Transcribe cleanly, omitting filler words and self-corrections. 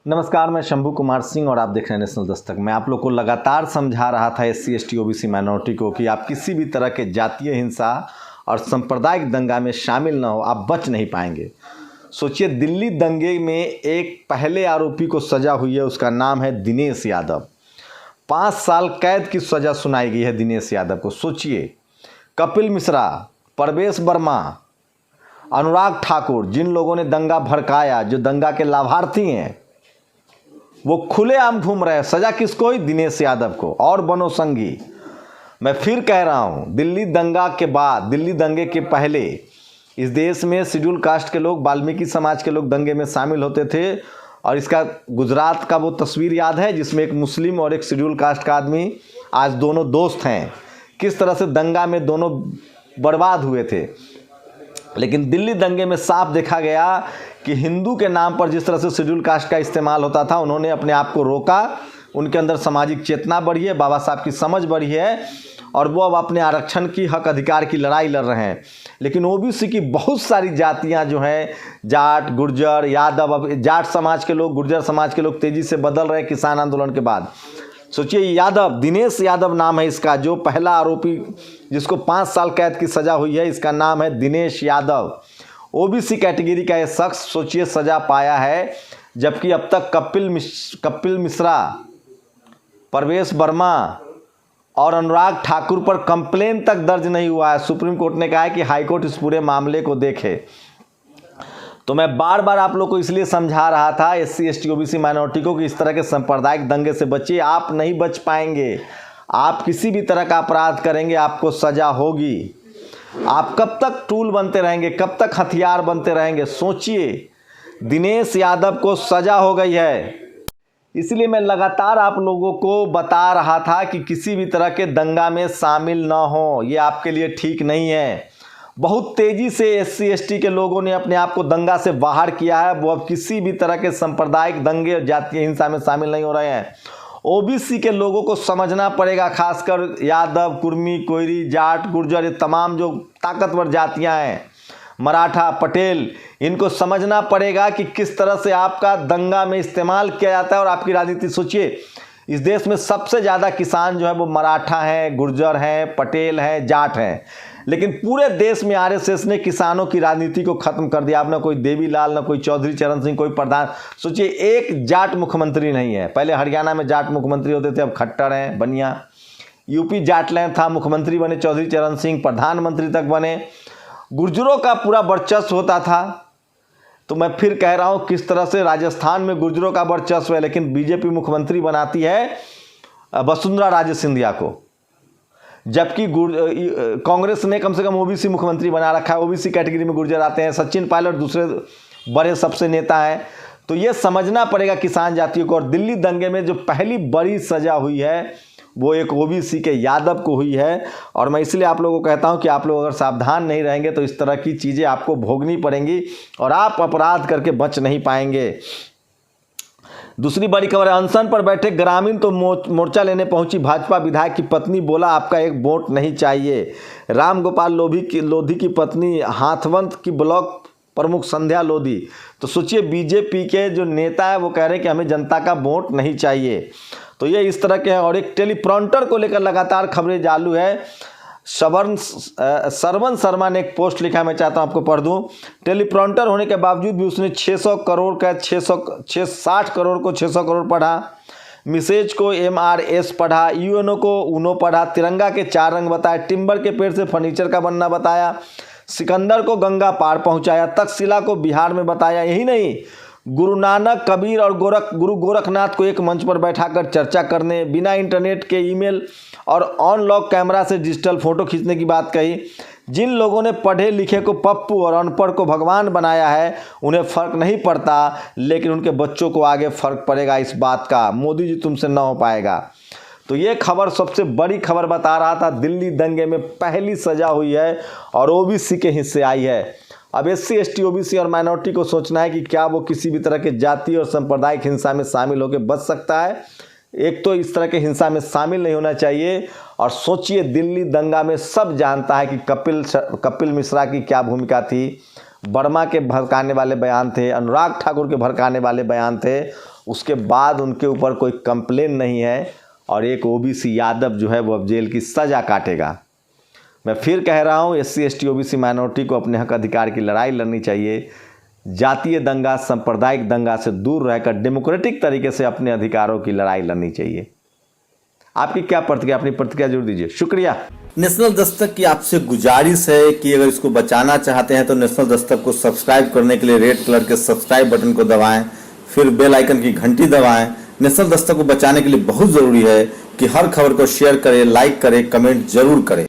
नमस्कार, मैं शंभू कुमार सिंह और आप देख रहे हैं नेशनल दस्तक। मैं आप लोग को लगातार समझा रहा था SC ST OBC माइनॉरिटी को कि आप किसी भी तरह के जातीय हिंसा और सांप्रदायिक दंगा में शामिल ना हो, आप बच नहीं पाएंगे। सोचिए, दिल्ली दंगे में एक पहले आरोपी को सज़ा हुई है, उसका नाम है दिनेश यादव। 5 साल कैद की सज़ा सुनाई गई है दिनेश यादव को। सोचिए, कपिल मिश्रा, परवेश वर्मा, अनुराग ठाकुर, जिन लोगों ने दंगा भड़काया, जो दंगा के लाभार्थी हैं, वो खुलेआम घूम रहे हैं। सज़ा किसको हुई? दिनेश यादव को और बनोसंगी। मैं फिर कह रहा हूँ, दिल्ली दंगा के बाद, दिल्ली दंगे के पहले इस देश में शेड्यूल कास्ट के लोग, वाल्मीकि समाज के लोग दंगे में शामिल होते थे। और इसका गुजरात का वो तस्वीर याद है जिसमें एक मुस्लिम और एक शेड्यूल कास्ट का आदमी, आज दोनों दोस्त हैं, किस तरह से दंगा में दोनों बर्बाद हुए थे। लेकिन दिल्ली दंगे में साफ देखा गया कि हिंदू के नाम पर जिस तरह से शेड्यूल कास्ट का इस्तेमाल होता था, उन्होंने अपने आप को रोका। उनके अंदर सामाजिक चेतना बढ़ी है, बाबा साहब की समझ बढ़ी है और वो अब अपने आरक्षण की, हक अधिकार की लड़ाई लड़ रहे हैं। लेकिन OBC की बहुत सारी जातियां जो हैं, जाट, गुर्जर, यादव, अब जाट समाज के लोग, गुर्जर समाज के लोग तेज़ी से बदल रहे हैं किसान आंदोलन के बाद। सोचिए, यादव, दिनेश यादव नाम है इसका, जो पहला आरोपी जिसको 5 साल कैद की सज़ा हुई है, इसका नाम है दिनेश यादव। OBC कैटेगरी का ये शख्स, सोचिए, सज़ा पाया है। जबकि अब तक कपिल मिश्रा, परवेश वर्मा और अनुराग ठाकुर पर कंप्लेन तक दर्ज नहीं हुआ है। सुप्रीम कोर्ट ने कहा है कि हाईकोर्ट इस पूरे मामले को देखे। तो मैं बार बार आप लोग को इसलिए समझा रहा था, SC ST OBC माइनॉरिटी को, कि इस तरह के सांप्रदायिक दंगे से बचिए। आप नहीं बच पाएंगे। आप किसी भी तरह का अपराध करेंगे, आपको सज़ा होगी। आप कब तक टूल बनते रहेंगे, कब तक हथियार बनते रहेंगे? सोचिए, दिनेश यादव को सज़ा हो गई है। इसलिए मैं लगातार आप लोगों को बता रहा था कि किसी भी तरह के दंगा में शामिल ना हो, ये आपके लिए ठीक नहीं है। बहुत तेज़ी से SC ST के लोगों ने अपने आप को दंगा से बाहर किया है। वो अब किसी भी तरह के सांप्रदायिक दंगे और जातीय हिंसा में शामिल नहीं हो रहे हैं। OBC के लोगों को समझना पड़ेगा, खासकर यादव, कुर्मी, कोयरी, जाट, गुर्जर, ये तमाम जो ताकतवर जातियां हैं, मराठा, पटेल, इनको समझना पड़ेगा कि किस तरह से आपका दंगा में इस्तेमाल किया जाता है और आपकी राजनीति। सोचिए, इस देश में सबसे ज़्यादा किसान जो है वो मराठा हैं, गुर्जर हैं, पटेल हैं, जाट हैं। लेकिन पूरे देश में RSS ने किसानों की राजनीति को खत्म कर दिया। अब ना कोई देवीलाल, ना कोई चौधरी चरण सिंह, कोई प्रधान। सोचिए, एक जाट मुख्यमंत्री नहीं है। पहले हरियाणा में जाट मुख्यमंत्री होते थे, अब खट्टर हैं, बनिया। UP जाटलैंड था, मुख्यमंत्री बने चौधरी चरण सिंह, प्रधानमंत्री तक बने। गुर्जरों का पूरा वर्चस्व होता था। तो मैं फिर कह रहा हूँ, किस तरह से राजस्थान में गुर्जरों का वर्चस्व है, लेकिन BJP मुख्यमंत्री बनाती है वसुंधरा राजे सिंधिया को। जबकि कांग्रेस ने कम से कम OBC मुख्यमंत्री बना रखा है। OBC कैटेगरी में गुर्जर आते हैं। सचिन पायलट दूसरे बड़े सबसे नेता हैं। तो ये समझना पड़ेगा किसान जातियों को। और दिल्ली दंगे में जो पहली बड़ी सज़ा हुई है, वो एक OBC के यादव को हुई है। और मैं इसलिए आप लोगों को कहता हूं कि आप लोग अगर सावधान नहीं रहेंगे तो इस तरह की चीज़ें आपको भोगनी पड़ेंगी और आप अपराध करके बच नहीं पाएंगे। दूसरी बड़ी खबर है, अनशन पर बैठे ग्रामीण तो मोर्चा लेने पहुंची भाजपा विधायक की पत्नी, बोला आपका एक वोट नहीं चाहिए। रामगोपाल लोधी की पत्नी हाथवंत की ब्लॉक प्रमुख संध्या लोधी। तो सोचिए, BJP के जो नेता है वो कह रहे हैं कि हमें जनता का वोट नहीं चाहिए। तो ये इस तरह के हैं। और एक टेलीप्रॉम्प्टर को लेकर लगातार खबरें चालू है। सरवन शर्मा ने एक पोस्ट लिखा है, मैं चाहता हूं आपको पढ़ दूं। टेलीप्रॉम्प्टर होने के बावजूद भी उसने 60 करोड़ को 600 करोड़ पढ़ा, मिसेज को MRS पढ़ा, UNO को UNO पढ़ा, तिरंगा के 4 रंग बताए, टिम्बर के पेड़ से फर्नीचर का बनना बताया, सिकंदर को गंगा पार पहुंचाया, तक्षशिला को बिहार में बताया। यही नहीं, गुरु नानक, कबीर और गुरु गोरखनाथ को एक मंच पर बैठाकर चर्चा करने, बिना इंटरनेट के ईमेल और ऑन लॉक कैमरा से डिजिटल फोटो खींचने की बात कही। जिन लोगों ने पढ़े लिखे को पप्पू और अनपढ़ को भगवान बनाया है, उन्हें फ़र्क नहीं पड़ता, लेकिन उनके बच्चों को आगे फ़र्क पड़ेगा इस बात का। मोदी जी तुमसे ना हो पाएगा। तो ये खबर सबसे बड़ी खबर बता रहा था। दिल्ली दंगे में पहली सज़ा हुई है और OBC के हिस्से आई है। अब SC ST OBC और माइनॉरिटी को सोचना है कि क्या वो किसी भी तरह के जातीय और सांप्रदायिक हिंसा में शामिल होकर बच सकता है। एक तो इस तरह के हिंसा में शामिल नहीं होना चाहिए। और सोचिए, दिल्ली दंगा में सब जानता है कि कपिल मिश्रा की क्या भूमिका थी। वर्मा के भड़काने वाले बयान थे, अनुराग ठाकुर के भड़काने वाले बयान थे, उसके बाद उनके ऊपर कोई कंप्लेन नहीं है और एक ओबीसी यादव जो है वो अब जेल की सज़ा काटेगा। मैं फिर कह रहा हूँ, SC ST OBC माइनॉरिटी को अपने हक अधिकार की लड़ाई लड़नी चाहिए। जातीय दंगा, सांप्रदायिक दंगा से दूर रहकर डेमोक्रेटिक तरीके से अपने अधिकारों की लड़ाई लड़नी चाहिए। आपकी क्या प्रतिक्रिया, अपनी प्रतिक्रिया जरूर दीजिए। शुक्रिया। नेशनल दस्तक की आपसे गुजारिश है कि अगर इसको बचाना चाहते हैं तो नेशनल दस्तक को सब्सक्राइब करने के लिए रेड कलर के सब्सक्राइब बटन को दबाएं, फिर बेल आइकन की घंटी दबाएं। नेशनल दस्तक को बचाने के लिए बहुत जरूरी है कि हर खबर को शेयर करें, लाइक करें, कमेंट जरूर करें।